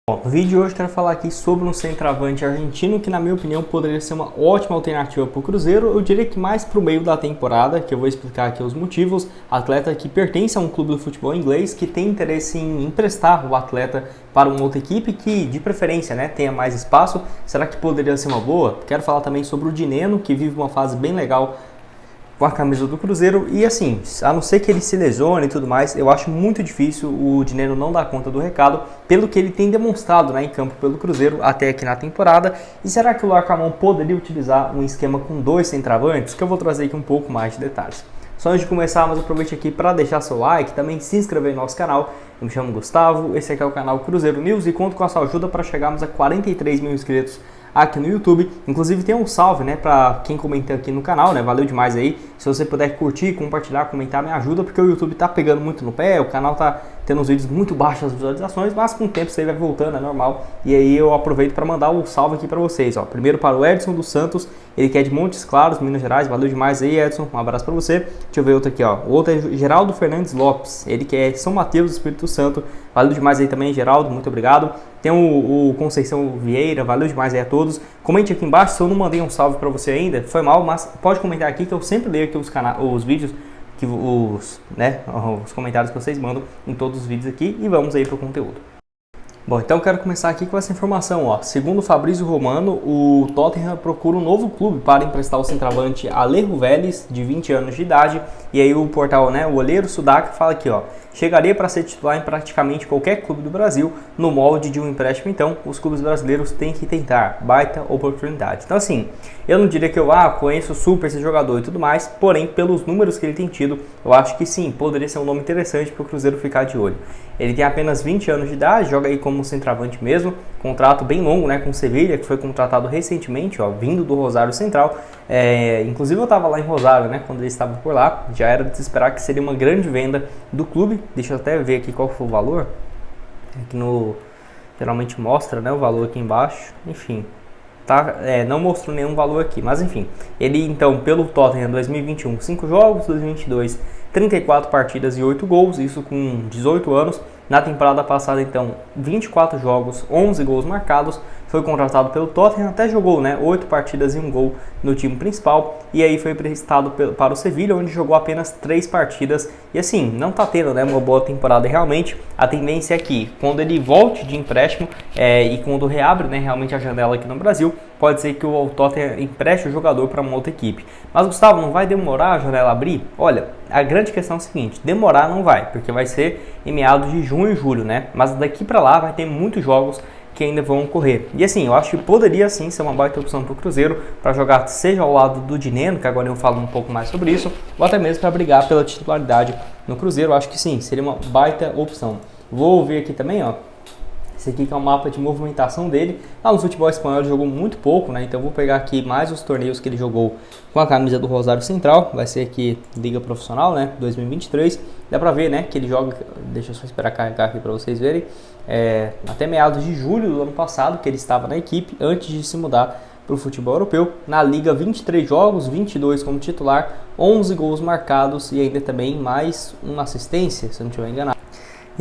Bom, no vídeo de hoje eu quero falar aqui sobre um centroavante argentino que, na minha opinião, poderia ser uma ótima alternativa para o Cruzeiro. Eu diria que mais para o meio da temporada, que eu vou explicar aqui os motivos. Atleta que pertence a um clube do futebol inglês que tem interesse em emprestar o atleta para uma outra equipe que, de preferência, tenha mais espaço. Será que poderia ser uma boa? Quero falar também sobre o Dineno, que vive uma fase bem legal com a camisa do Cruzeiro, e assim, a não ser que ele se lesione e tudo mais, eu acho muito difícil o Dineno não dar conta do recado, pelo que ele tem demonstrado em campo pelo Cruzeiro até aqui na temporada. E será que o Larcamón poderia utilizar um esquema com dois centroavantes? Que eu vou trazer aqui um pouco mais de detalhes. Só antes de começar, mas aproveite aqui para deixar seu like, também se inscrever no nosso canal. Eu me chamo Gustavo, esse aqui é o canal Cruzeiro News e conto com a sua ajuda para chegarmos a 43 mil inscritos aqui no YouTube. Inclusive tem um salve, para quem comenta aqui no canal, valeu demais aí. Se você puder curtir, compartilhar, comentar, me ajuda, porque o YouTube tá pegando muito no pé, o canal tá tendo uns vídeos muito baixos as visualizações, mas com o tempo isso aí vai voltando, é normal. E aí eu aproveito para mandar um salve aqui para vocês, Primeiro para o Edson dos Santos, ele que é de Montes Claros, Minas Gerais, valeu demais aí, Edson, um abraço para você. Deixa eu ver outro aqui, O outro é Geraldo Fernandes Lopes, ele que é de São Mateus, Espírito Santo, valeu demais aí também, Geraldo, muito obrigado. Tem o Conceição Vieira, valeu demais aí a todos. Comente aqui embaixo se eu não mandei um salve para você ainda, foi mal, mas pode comentar aqui que eu sempre leio aqui os vídeos, os comentários que vocês mandam em todos os vídeos aqui, e vamos aí para o conteúdo. Bom, então eu quero começar aqui com essa informação, Segundo o Fabrício Romano, o Tottenham procura um novo clube para emprestar o centroavante Alejo Vélez, de 20 anos de idade, e aí o portal, o Olheiro Sudaca fala aqui, chegaria para ser titular em praticamente qualquer clube do Brasil, no molde de um empréstimo. Então os clubes brasileiros têm que tentar, baita oportunidade. Então assim, eu não diria que eu conheço super esse jogador e tudo mais, porém pelos números que ele tem tido, eu acho que sim, poderia ser um nome interessante para o Cruzeiro ficar de olho. Ele tem apenas 20 anos de idade, joga aí como centroavante mesmo, contrato bem longo, com o Sevilha, que foi contratado recentemente, vindo do Rosário Central. Inclusive eu estava lá em Rosário, quando ele estava por lá, já era de se esperar que seria uma grande venda do clube. Deixa eu até ver aqui qual foi o valor, aqui geralmente mostra, o valor aqui embaixo, enfim, não mostrou nenhum valor aqui, mas enfim, ele então pelo Tottenham 2021, 5 jogos, 2022, 34 partidas e 8 gols, isso com 18 anos. Na temporada passada, então, 24 jogos, 11 gols marcados. Foi contratado pelo Tottenham, até jogou 8 partidas e 1 gol no time principal. E aí foi emprestado para o Sevilha, onde jogou apenas 3 partidas. E assim, não está tendo uma boa temporada realmente. A tendência é que quando ele volte de empréstimo e quando reabre realmente a janela aqui no Brasil, pode ser que o Tottenham empreste o jogador para uma outra equipe. Mas Gustavo, não vai demorar a janela abrir? Olha, a grande questão é a seguinte, demorar não vai, porque vai ser em meados de junho e julho, Mas daqui para lá vai ter muitos jogos que ainda vão ocorrer. E assim, eu acho que poderia sim ser uma baita opção para o Cruzeiro, para jogar seja ao lado do Dineno, que agora eu falo um pouco mais sobre isso, ou até mesmo para brigar pela titularidade no Cruzeiro. Eu acho que sim, seria uma baita opção. Vou ver aqui também, esse aqui que é o mapa de movimentação dele. Lá no futebol espanhol ele jogou muito pouco, Então eu vou pegar aqui mais os torneios que ele jogou com a camisa do Rosário Central. Vai ser aqui Liga Profissional, 2023. Dá pra ver, que ele joga, deixa eu só esperar carregar aqui pra vocês verem. Até meados de julho do ano passado que ele estava na equipe, antes de se mudar para o futebol europeu. Na Liga, 23 jogos, 22 como titular, 11 gols marcados e ainda também mais uma assistência, se eu não estiver enganado.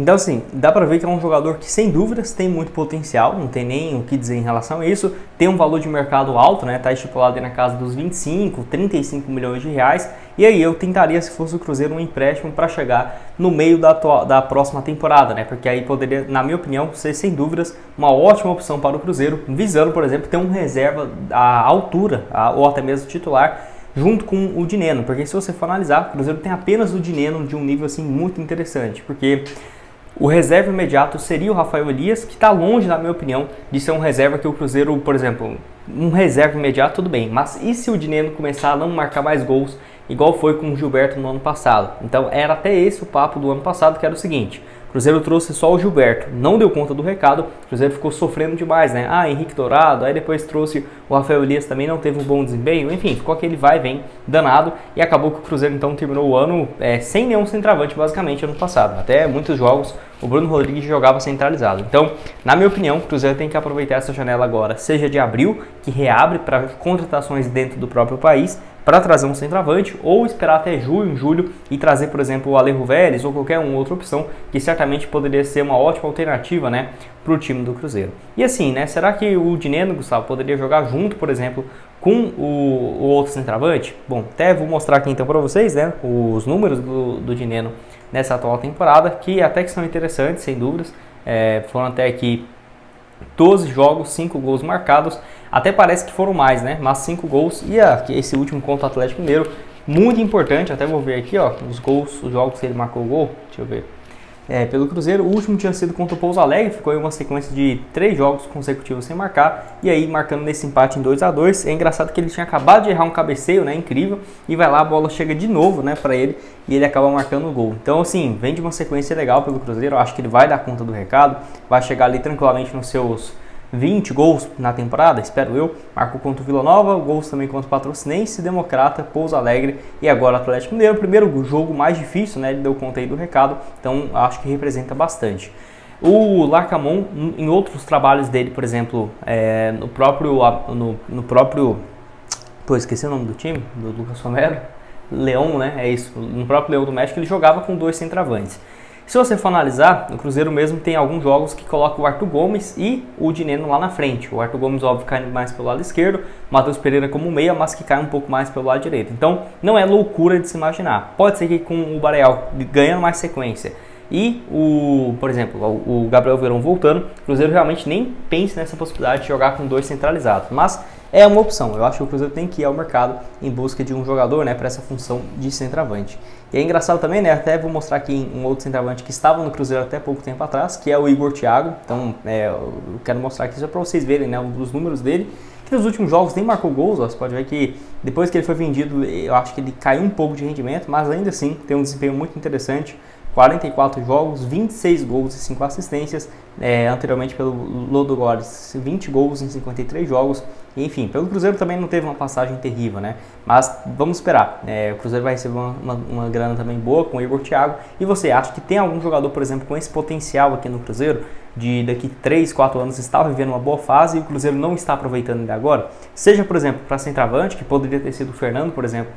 Então assim, dá pra ver que é um jogador que sem dúvidas tem muito potencial, não tem nem o que dizer em relação a isso, tem um valor de mercado alto, tá estipulado aí na casa dos 25, 35 milhões de reais, e aí eu tentaria, se fosse o Cruzeiro, um empréstimo para chegar no meio da próxima temporada, porque aí poderia, na minha opinião, ser sem dúvidas uma ótima opção para o Cruzeiro, visando, por exemplo, ter um reserva à altura, ou até mesmo titular, junto com o Dineno, porque se você for analisar, o Cruzeiro tem apenas o Dineno de um nível assim muito interessante, porque o reserva imediato seria o Rafael Elias, que está longe, na minha opinião, de ser um reserva que o Cruzeiro, por exemplo, um reserva imediato tudo bem, mas e se o Dineno começar a não marcar mais gols, igual foi com o Gilberto no ano passado? Então era até esse o papo do ano passado, que era o seguinte: o Cruzeiro trouxe só o Gilberto, não deu conta do recado, o Cruzeiro ficou sofrendo demais, Henrique Dourado, aí depois trouxe o Rafael Elias, também não teve um bom desempenho, enfim, ficou aquele vai e vem danado, e acabou que o Cruzeiro então terminou o ano sem nenhum centroavante basicamente ano passado. Até muitos jogos o Bruno Rodrigues jogava centralizado. Então, na minha opinião, o Cruzeiro tem que aproveitar essa janela agora, seja de abril, que reabre para contratações dentro do próprio país, para trazer um centroavante, ou esperar até julho e trazer, por exemplo, o Alejo Vélez ou qualquer outra opção que certamente poderia ser uma ótima alternativa, né, para o time do Cruzeiro. E assim, né, será que o Dineno, Gustavo, poderia jogar junto, por exemplo, com o outro centroavante? Bom, até vou mostrar aqui então para vocês, né, os números do Dineno nessa atual temporada, que até que são interessantes, sem dúvidas. Foram até aqui 12 jogos, 5 gols marcados, até parece que foram mais, né? Mas 5 gols, e esse último contra o Atlético Mineiro, muito importante, até vou ver aqui, ó, os gols, os jogos que ele marcou o gol, deixa eu ver. Pelo Cruzeiro, o último tinha sido contra o Pouso Alegre, ficou em uma sequência de 3 jogos consecutivos sem marcar, e aí marcando nesse empate em 2-2. É engraçado que ele tinha acabado de errar um cabeceio, né, incrível, e vai lá, a bola chega de novo, né, para ele, e ele acaba marcando o gol. Então, assim, vem de uma sequência legal pelo Cruzeiro, eu acho que ele vai dar conta do recado, vai chegar ali tranquilamente nos seus 20 gols na temporada, espero eu. Marcou contra o Vila Nova, gols também contra o Patrocinense, Democrata, Pouso Alegre e agora o Atlético Mineiro. O primeiro jogo mais difícil, né? Ele deu conta aí do recado, então acho que representa bastante. O Larcamon, em outros trabalhos dele, por exemplo, no próprio pô, esqueci o nome do time, do Lucas Romero, Leão, né? É isso. No próprio Leão do México ele jogava com 2 centroavantes. Se você for analisar, no Cruzeiro mesmo tem alguns jogos que colocam o Arthur Gomes e o Dineno lá na frente. O Arthur Gomes, óbvio, cai mais pelo lado esquerdo, o Matheus Pereira como meia, mas que cai um pouco mais pelo lado direito. Então, não é loucura de se imaginar. Pode ser que com o Barreal ganhando mais sequência e por exemplo, o Gabriel Veron voltando, o Cruzeiro realmente nem pense nessa possibilidade de jogar com 2 centralizados. Mas é uma opção. Eu acho que o Cruzeiro tem que ir ao mercado em busca de um jogador, né, para essa função de centroavante. E é engraçado também, né, até vou mostrar aqui um outro centroavante que estava no Cruzeiro até pouco tempo atrás, que é o Igor Thiago. Então, eu quero mostrar aqui só para vocês verem, né, os números dele, que nos últimos jogos nem marcou gols. Ó, você pode ver que depois que ele foi vendido, eu acho que ele caiu um pouco de rendimento, mas ainda assim tem um desempenho muito interessante. 44 jogos, 26 gols e 5 assistências, anteriormente pelo Ludogorets, 20 gols em 53 jogos, enfim, pelo Cruzeiro também não teve uma passagem terrível, né, mas vamos esperar, o Cruzeiro vai receber uma grana também boa com o Igor Thiago. E você acha que tem algum jogador, por exemplo, com esse potencial aqui no Cruzeiro, de daqui 3, 4 anos estar vivendo uma boa fase e o Cruzeiro não está aproveitando ele agora? Seja, por exemplo, para centroavante, que poderia ter sido o Fernando, por exemplo,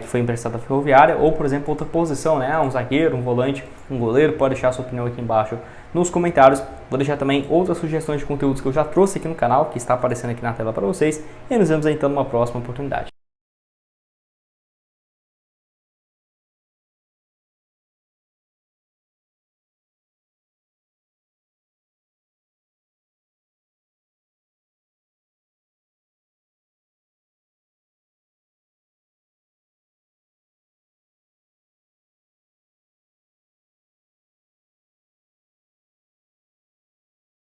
que foi emprestado à Ferroviária, ou, por exemplo, outra posição, né? Um zagueiro, um volante, um goleiro. Pode deixar a sua opinião aqui embaixo nos comentários. Vou deixar também outras sugestões de conteúdos que eu já trouxe aqui no canal, que está aparecendo aqui na tela para vocês. E nos vemos então numa próxima oportunidade.